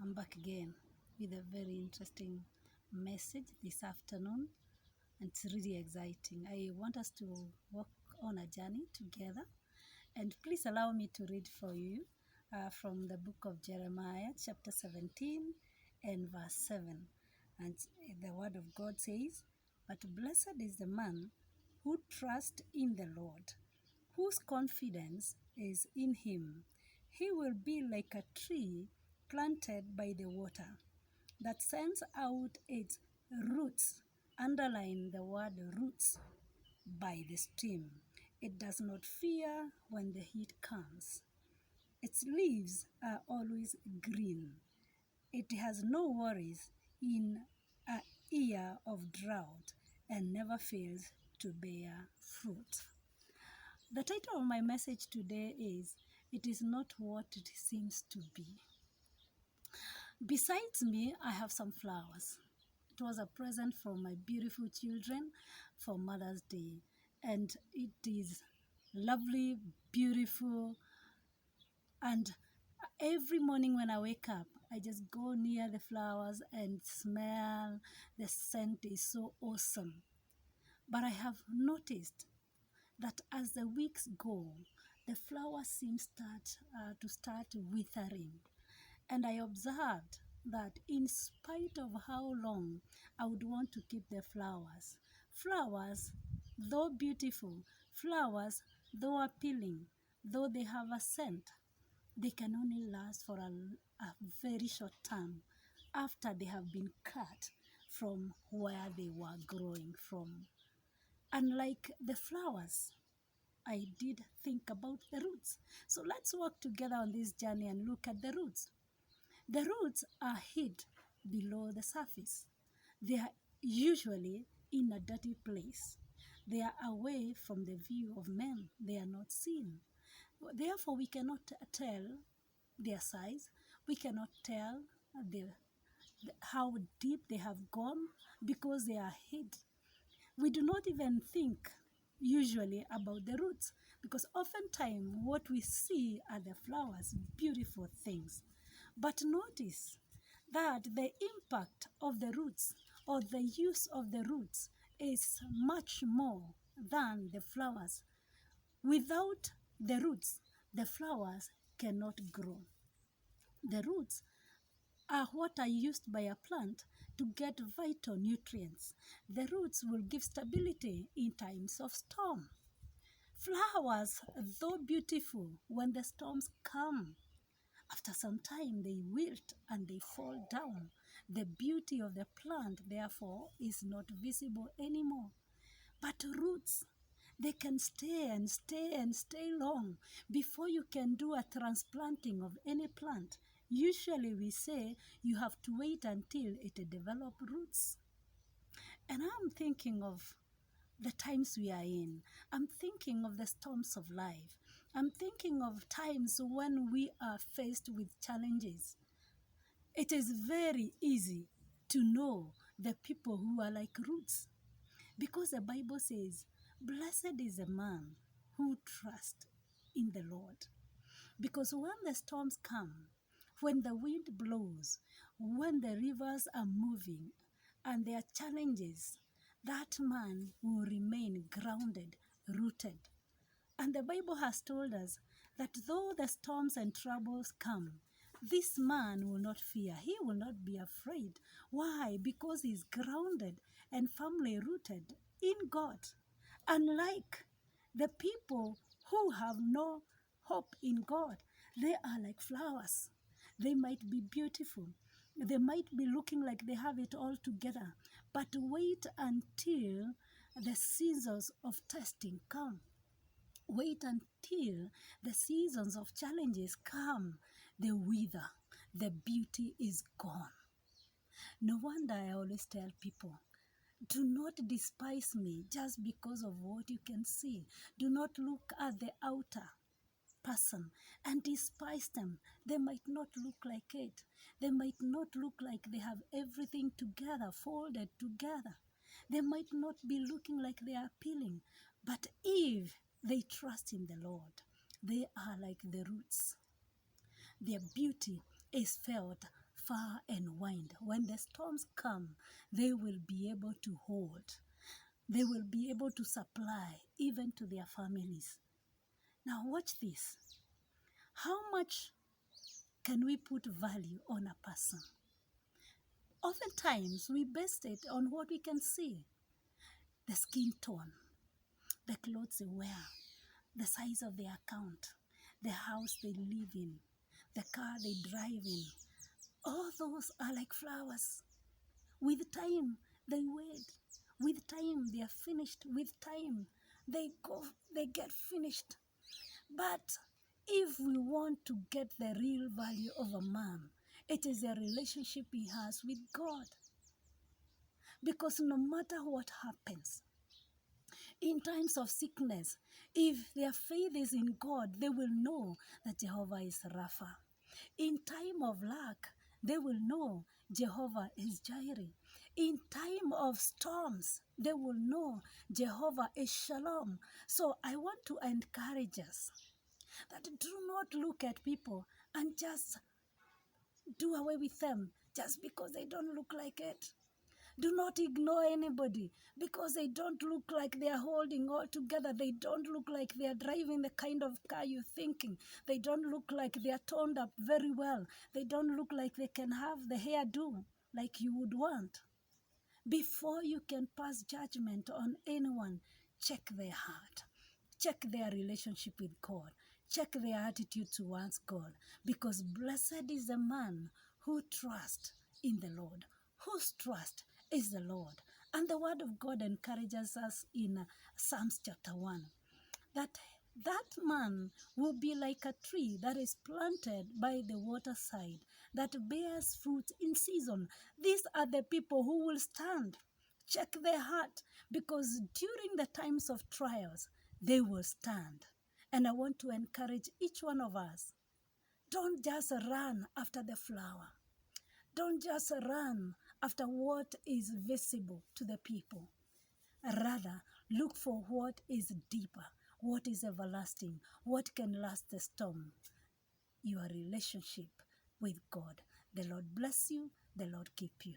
I'm back again with a very interesting message this afternoon, and it's really exciting. I want us to walk on a journey together, and please allow me to read for you from the book of Jeremiah, chapter 17 and verse 7. And the word of God says, "But blessed is the man who trusts in the Lord, whose confidence is in him. He will be like a tree planted by the water that sends out its roots." Underline the word roots, by the stream. It does not fear when the heat comes. Its leaves are always green. It has no worries in a year of drought and never fails to bear fruit. The title of my message today is "It is not what it seems to be." Besides me, I have some flowers. It was a present from my beautiful children for Mother's Day, and it is lovely, beautiful, and every morning when I wake up, I just go near the flowers and smell. The scent is so awesome. But I have noticed that as the weeks go, the flowers seem to start withering. And I observed that in spite of how long I would want to keep the flowers, though beautiful, flowers, though appealing, though they have a scent, they can only last for a very short time after they have been cut from where they were growing from. Unlike the flowers, I did think about the roots. So let's walk together on this journey and look at the roots. The roots are hid below the surface. They are usually in a dirty place. They are away from the view of men. They are not seen. Therefore, we cannot tell their size. We cannot tell how deep they have gone because they are hid. We do not even think usually about the roots because oftentimes what we see are the flowers, beautiful things. But notice that the impact of the roots or the use of the roots is much more than the flowers. Without the roots, the flowers cannot grow. The roots are what are used by a plant to get vital nutrients. The roots will give stability in times of storm. Flowers, though beautiful, when the storms come, after some time they wilt and they fall down. The beauty of the plant, therefore, is not visible anymore. But roots, they can stay and stay and stay long before you can do a transplanting of any plant. Usually we say you have to wait until it develops roots. And I'm thinking of the times we are in. I'm thinking of the storms of life. I'm thinking of times when we are faced with challenges. It is very easy to know the people who are like roots because the Bible says, "Blessed is the man who trusts in the Lord." Because when the storms come, when the wind blows, when the rivers are moving and there are challenges, that man will remain grounded, rooted. And the Bible has told us that though the storms and troubles come, this man will not fear. He will not be afraid. Why? Because he's grounded and firmly rooted in God. Unlike the people who have no hope in God, they are like flowers. They might be beautiful. They might be looking like they have it all together. But wait until the seasons of testing come. Wait until the seasons of challenges come. They wither. The beauty is gone. No wonder I always tell people, do not despise me just because of what you can see. Do not look at the outer person and despise them. They might not look like it. They might not look like they have everything together, folded together. They might not be looking like they are appealing. But if they trust in the Lord, they are like the roots. Their beauty is felt far and wide. When the storms come, they will be able to hold. They will be able to supply even to their families. Now watch this. How much can we put value on a person? Oftentimes, we base it on what we can see. The skin tone, the clothes they wear, the size of their account, the house they live in, the car they drive in. All those are like flowers. With time, they wade. With time, they are finished. With time, they get finished. But if we want to get the real value of a man, it is a relationship he has with God. Because no matter what happens, in times of sickness, if their faith is in God, they will know that Jehovah is Rapha. In time of lack, they will know Jehovah is Jireh. In time of storms, they will know Jehovah is Shalom. So I want to encourage us that do not look at people and just do away with them just because they don't look like it. Do not ignore anybody because they don't look like they are holding all together. They don't look like they are driving the kind of car you're thinking. They don't look like they are toned up very well. They don't look like they can have the hairdo like you would want. Before you can pass judgment on anyone, check their heart. Check their relationship with God. Check their attitude towards God. Because blessed is the man who trusts in the Lord, whose trust is the Lord. And the word of God encourages us in Psalms chapter 1 that man will be like a tree that is planted by the waterside, that bears fruit in season. These are the people who will stand. Check their heart, because during the times of trials, they will stand. And I want to encourage each one of us, don't just run after the flower. Don't just run after what is visible to the people. Rather, look for what is deeper, what is everlasting, what can last the storm. Your relationship with God. The Lord bless you. The Lord keep you.